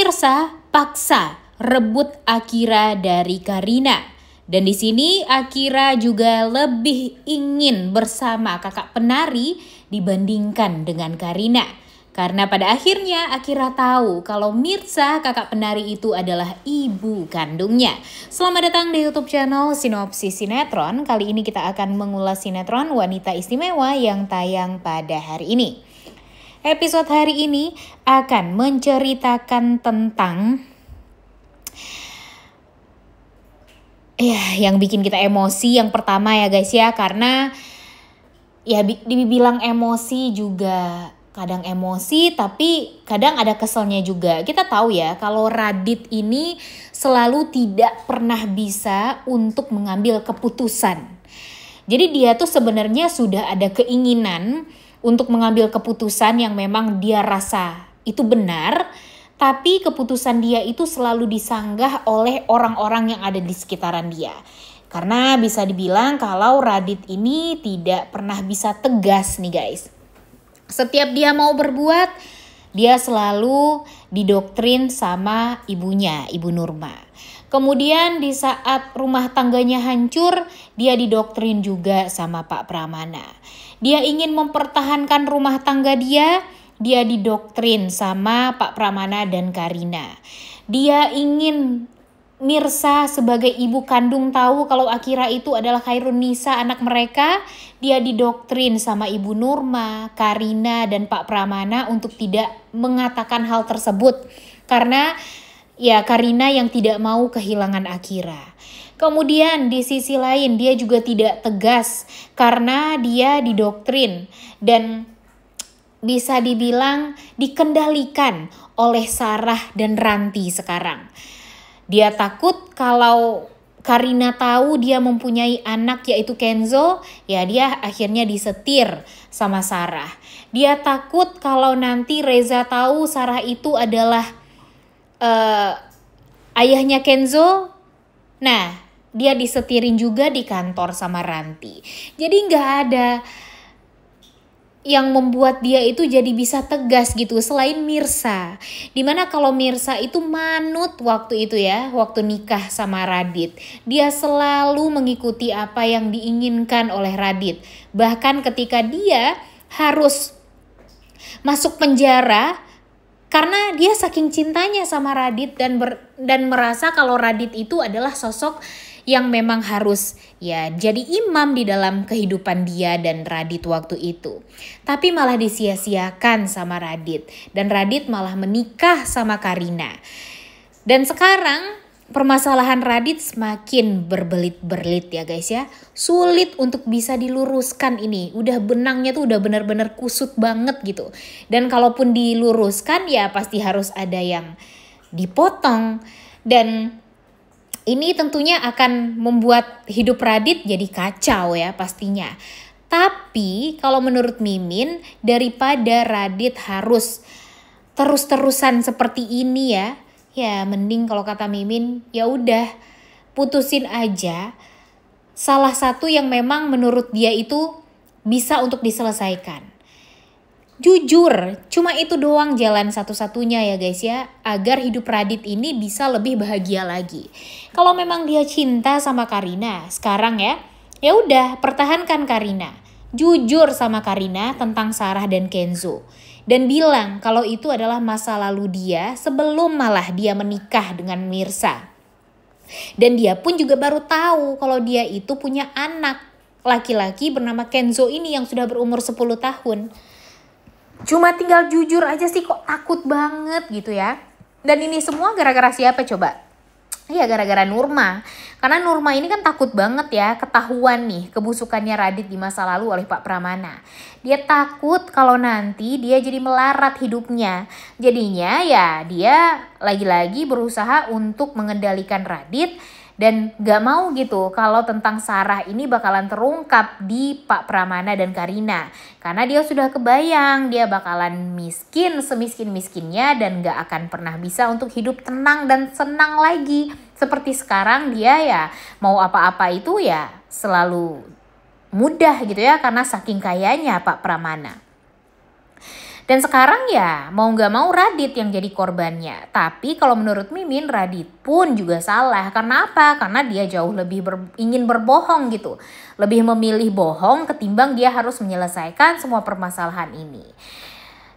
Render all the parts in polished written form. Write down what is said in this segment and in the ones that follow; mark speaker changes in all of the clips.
Speaker 1: Mirsa paksa rebut Akira dari Karina. Dan di sini Akira juga lebih ingin bersama kakak penari dibandingkan dengan Karina. Karena pada akhirnya Akira tahu kalau Mirsa kakak penari itu adalah ibu kandungnya. Selamat datang di YouTube channel Sinopsis Sinetron. Kali ini kita akan mengulas sinetron Wanita Istimewa yang tayang pada hari ini. Episode hari ini akan menceritakan tentang yang bikin kita emosi yang pertama ya guys ya, karena ya dibilang emosi juga kadang emosi tapi kadang ada keselnya juga. Kita tahu ya kalau Radit ini selalu tidak pernah bisa untuk mengambil keputusan. Jadi dia tuh sebenarnya sudah ada keinginan untuk mengambil keputusan yang memang dia rasa itu benar, tapi keputusan dia itu selalu disanggah oleh orang-orang yang ada di sekitaran dia. Karena bisa dibilang kalau Radit ini tidak pernah bisa tegas nih guys. Setiap dia mau berbuat, dia selalu didoktrin sama ibunya, Ibu Nurma. Kemudian di saat rumah tangganya hancur, dia didoktrin juga sama Pak Pramana. Dia ingin mempertahankan rumah tangga dia didoktrin sama Pak Pramana dan Karina. Dia ingin Mirsa sebagai ibu kandung tahu kalau Akira itu adalah Khairunisa anak mereka. Dia didoktrin sama Ibu Nurma, Karina dan Pak Pramana untuk tidak mengatakan hal tersebut. Karena ya Karina yang tidak mau kehilangan Akira. Kemudian di sisi lain dia juga tidak tegas karena dia didoktrin dan bisa dibilang dikendalikan oleh Sarah dan Ranti sekarang. Dia takut kalau Karina tahu dia mempunyai anak yaitu Kenzo, ya dia akhirnya disetir sama Sarah. Dia takut kalau nanti Reza tahu Sarah itu adalah ayahnya Kenzo. Nah, dia disetirin juga di kantor sama Ranti. Jadi nggak ada yang membuat dia itu jadi bisa tegas gitu selain Mirsa. Dimana kalau Mirsa itu manut waktu itu ya, waktu nikah sama Radit. Dia selalu mengikuti apa yang diinginkan oleh Radit. Bahkan ketika dia harus masuk penjara karena dia saking cintanya sama Radit dan merasa kalau Radit itu adalah sosok yang memang harus ya jadi imam di dalam kehidupan dia dan Radit waktu itu. Tapi malah disia-siakan sama Radit dan Radit malah menikah sama Karina. Dan sekarang permasalahan Radit semakin berbelit-belit ya guys ya. Sulit untuk bisa diluruskan ini. Udah benangnya tuh udah benar-benar kusut banget gitu. Dan kalaupun diluruskan ya pasti harus ada yang dipotong. Dan ini tentunya akan membuat hidup Radit jadi kacau ya pastinya. Tapi kalau menurut Mimin, daripada Radit harus terus-terusan seperti ini ya mending kalau kata Mimin ya udah putusin aja salah satu yang memang menurut dia itu bisa untuk diselesaikan. Jujur, cuma itu doang jalan satu-satunya ya guys ya, agar hidup Radit ini bisa lebih bahagia lagi. Kalau memang dia cinta sama Karina, sekarang ya udah pertahankan Karina. Jujur sama Karina tentang Sarah dan Kenzo. Dan bilang kalau itu adalah masa lalu dia sebelum malah dia menikah dengan Mirsa. Dan dia pun juga baru tahu kalau dia itu punya anak laki-laki bernama Kenzo ini yang sudah berumur 10 tahun. Cuma tinggal jujur aja sih kok takut banget gitu ya. Dan ini semua gara-gara siapa coba? Iya gara-gara Nurma. Karena Nurma ini kan takut banget ya ketahuan nih kebusukannya Radit di masa lalu oleh Pak Pramana. Dia takut kalau nanti dia jadi melarat hidupnya. Jadinya ya dia lagi-lagi berusaha untuk mengendalikan Radit. Dan gak mau gitu kalau tentang Sarah ini bakalan terungkap di Pak Pramana dan Karina. Karena dia sudah kebayang dia bakalan miskin semiskin-miskinnya dan gak akan pernah bisa untuk hidup tenang dan senang lagi. Seperti sekarang dia ya mau apa-apa itu ya selalu mudah gitu ya karena saking kayanya Pak Pramana. Dan sekarang ya mau gak mau Radit yang jadi korbannya. Tapi kalau menurut Mimin, Radit pun juga salah. Karena apa? Karena dia jauh lebih ingin berbohong gitu. Lebih memilih bohong ketimbang dia harus menyelesaikan semua permasalahan ini.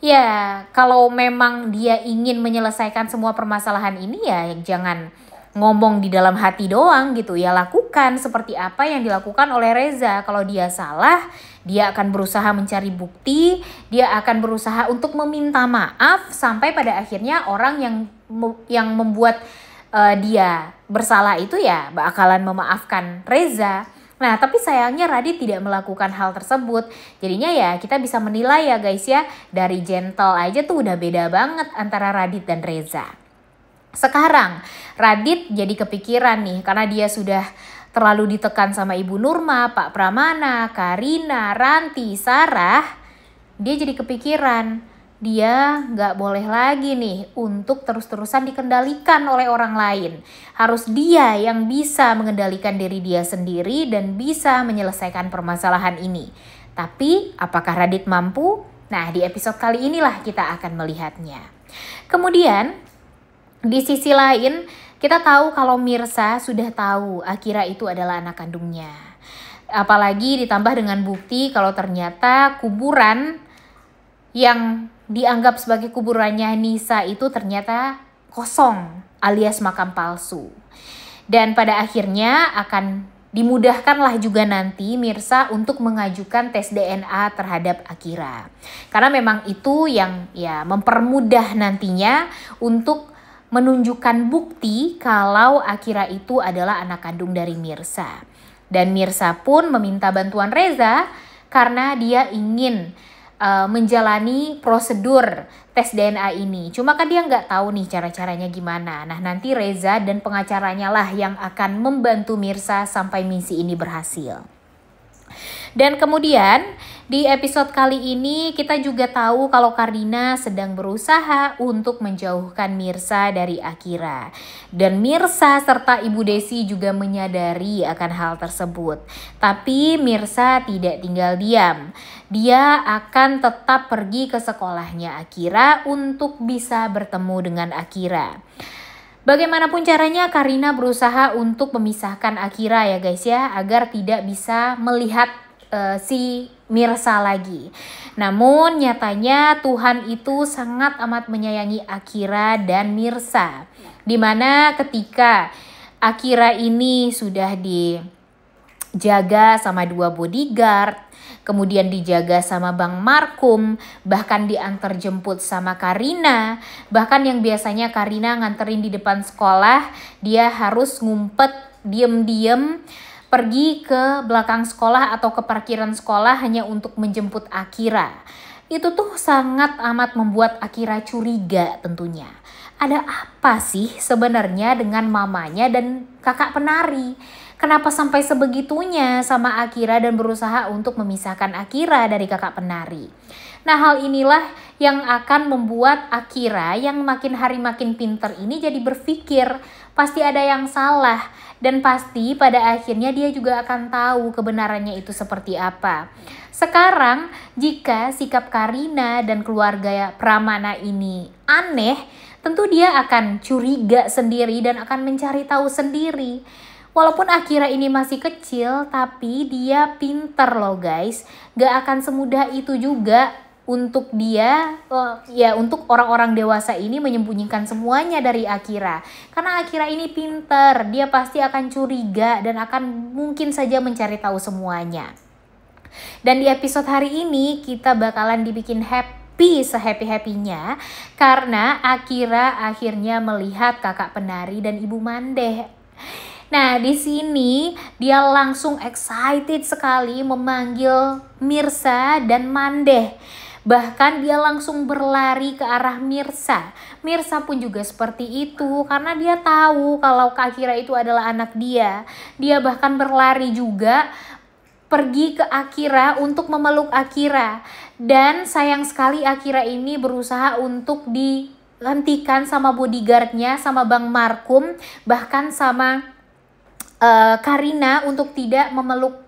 Speaker 1: Ya kalau memang dia ingin menyelesaikan semua permasalahan ini ya jangan ngomong di dalam hati doang gitu ya, lakukan seperti apa yang dilakukan oleh Reza. Kalau dia salah, dia akan berusaha mencari bukti, dia akan berusaha untuk meminta maaf sampai pada akhirnya orang yang membuat dia bersalah itu ya bakalan memaafkan Reza. Nah tapi sayangnya Radit tidak melakukan hal tersebut. Jadinya ya kita bisa menilai ya guys ya, dari gentle aja tuh udah beda banget antara Radit dan Reza. Sekarang Radit jadi kepikiran nih karena dia sudah terlalu ditekan sama Ibu Nurma, Pak Pramana, Karina, Ranti, Sarah. Dia jadi kepikiran dia gak boleh lagi nih untuk terus-terusan dikendalikan oleh orang lain. Harus dia yang bisa mengendalikan diri dia sendiri dan bisa menyelesaikan permasalahan ini. Tapi apakah Radit mampu? Nah di episode kali inilah kita akan melihatnya. Kemudian di sisi lain, kita tahu kalau Mirsa sudah tahu Akira itu adalah anak kandungnya. Apalagi ditambah dengan bukti kalau ternyata kuburan yang dianggap sebagai kuburannya Nisa itu ternyata kosong alias makam palsu. Dan pada akhirnya akan dimudahkanlah juga nanti Mirsa untuk mengajukan tes DNA terhadap Akira. Karena memang itu yang ya mempermudah nantinya untuk menunjukkan bukti kalau Akira itu adalah anak kandung dari Mirsa. Dan Mirsa pun meminta bantuan Reza karena dia ingin menjalani prosedur tes DNA ini. Cuma kan dia nggak tahu nih cara-caranya gimana. Nah nanti Reza dan pengacaranya lah yang akan membantu Mirsa sampai misi ini berhasil. Dan kemudian di episode kali ini kita juga tahu kalau Karina sedang berusaha untuk menjauhkan Mirsa dari Akira. Dan Mirsa serta Ibu Desi juga menyadari akan hal tersebut. Tapi Mirsa tidak tinggal diam. Dia akan tetap pergi ke sekolahnya Akira untuk bisa bertemu dengan Akira. Bagaimanapun caranya Karina berusaha untuk memisahkan Akira ya guys ya, agar tidak bisa melihat si Mirsa lagi. Namun nyatanya Tuhan itu sangat amat menyayangi Akira dan Mirsa. Dimana ketika Akira ini sudah dijaga sama 2 bodyguard, kemudian dijaga sama Bang Markum, bahkan diantar jemput sama Karina. Bahkan yang biasanya Karina nganterin di depan sekolah, dia harus ngumpet diem-diem pergi ke belakang sekolah atau ke parkiran sekolah hanya untuk menjemput Akira. Itu tuh sangat amat membuat Akira curiga tentunya. Ada apa sih sebenarnya dengan mamanya dan kakak penari? Kenapa sampai sebegitunya sama Akira dan berusaha untuk memisahkan Akira dari kakak penari? Nah hal inilah yang akan membuat Akira yang makin hari makin pinter ini jadi berpikir pasti ada yang salah. Dan pasti pada akhirnya dia juga akan tahu kebenarannya itu seperti apa. Sekarang jika sikap Karina dan keluarga Pramana ini aneh, tentu dia akan curiga sendiri dan akan mencari tahu sendiri. Walaupun Akira ini masih kecil, tapi dia pinter loh guys. Gak akan semudah itu juga untuk dia, untuk orang-orang dewasa ini menyembunyikan semuanya dari Akira. Karena Akira ini pinter, dia pasti akan curiga dan akan mungkin saja mencari tahu semuanya. Dan di episode hari ini kita bakalan dibikin happy sehappy-happynya karena Akira akhirnya melihat kakak penari dan Ibu Mandeh. Nah, di sini dia langsung excited sekali memanggil Mirsa dan Mandeh. Bahkan dia langsung berlari ke arah Mirsa. Mirsa pun juga seperti itu karena dia tahu kalau Akira itu adalah anak dia. Dia bahkan berlari juga pergi ke Akira untuk memeluk Akira. Dan sayang sekali Akira ini berusaha untuk dihentikan sama bodyguardnya, sama Bang Markum, bahkan sama Karina untuk tidak memeluk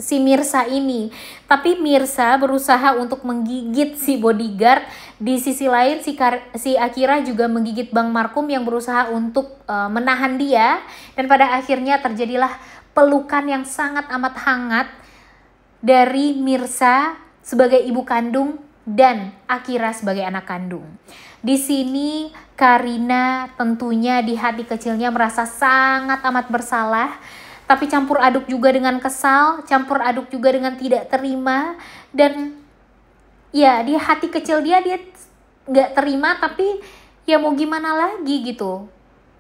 Speaker 1: si Mirsa ini. Tapi Mirsa berusaha untuk menggigit si bodyguard. Di sisi lain si Akira juga menggigit Bang Markum yang berusaha untuk menahan dia. Dan pada akhirnya terjadilah pelukan yang sangat amat hangat dari Mirsa sebagai ibu kandung dan Akira sebagai anak kandung. Di sini Karina tentunya di hati kecilnya merasa sangat amat bersalah, tapi campur aduk juga dengan kesal, campur aduk juga dengan tidak terima, dan ya di hati kecil dia nggak terima, tapi ya mau gimana lagi gitu.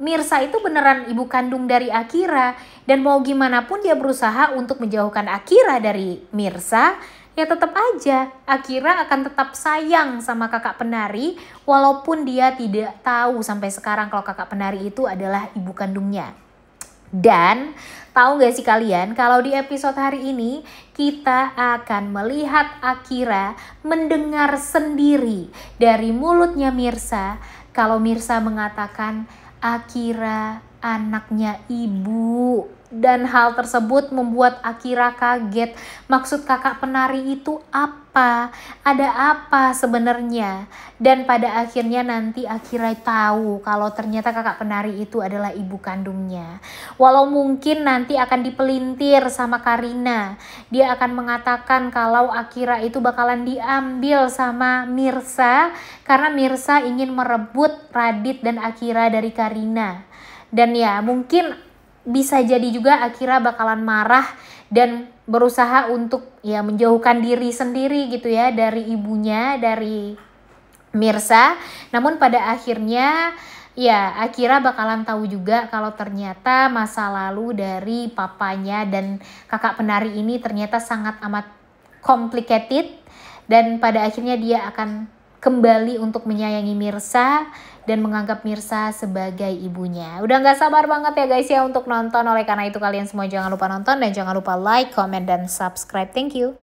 Speaker 1: Mirsa itu beneran ibu kandung dari Akira, dan mau gimana pun dia berusaha untuk menjauhkan Akira dari Mirsa, ya tetap aja Akira akan tetap sayang sama kakak penari walaupun dia tidak tahu sampai sekarang kalau kakak penari itu adalah ibu kandungnya. Dan tahu gak sih kalian kalau di episode hari ini kita akan melihat Akira mendengar sendiri dari mulutnya Mirsa kalau Mirsa mengatakan Akira anaknya ibu. Dan hal tersebut membuat Akira kaget. Maksud kakak penari itu apa? Ada apa sebenarnya? Dan pada akhirnya nanti Akira tahu kalau ternyata kakak penari itu adalah ibu kandungnya. Walau mungkin nanti akan dipelintir sama Karina. Dia akan mengatakan kalau Akira itu bakalan diambil sama Mirsa karena Mirsa ingin merebut Radit dan Akira dari Karina. Dan ya mungkin bisa jadi juga Akira bakalan marah dan berusaha untuk ya menjauhkan diri sendiri gitu ya dari ibunya, dari Mirsa. Namun pada akhirnya ya Akira bakalan tahu juga kalau ternyata masa lalu dari papanya dan kakak penari ini ternyata sangat amat complicated, dan pada akhirnya dia akan kembali untuk menyayangi Mirsa dan menganggap Mirsa sebagai ibunya. Udah gak sabar banget ya guys ya untuk nonton. Oleh karena itu kalian semua jangan lupa nonton dan jangan lupa like, comment, dan subscribe. Thank you.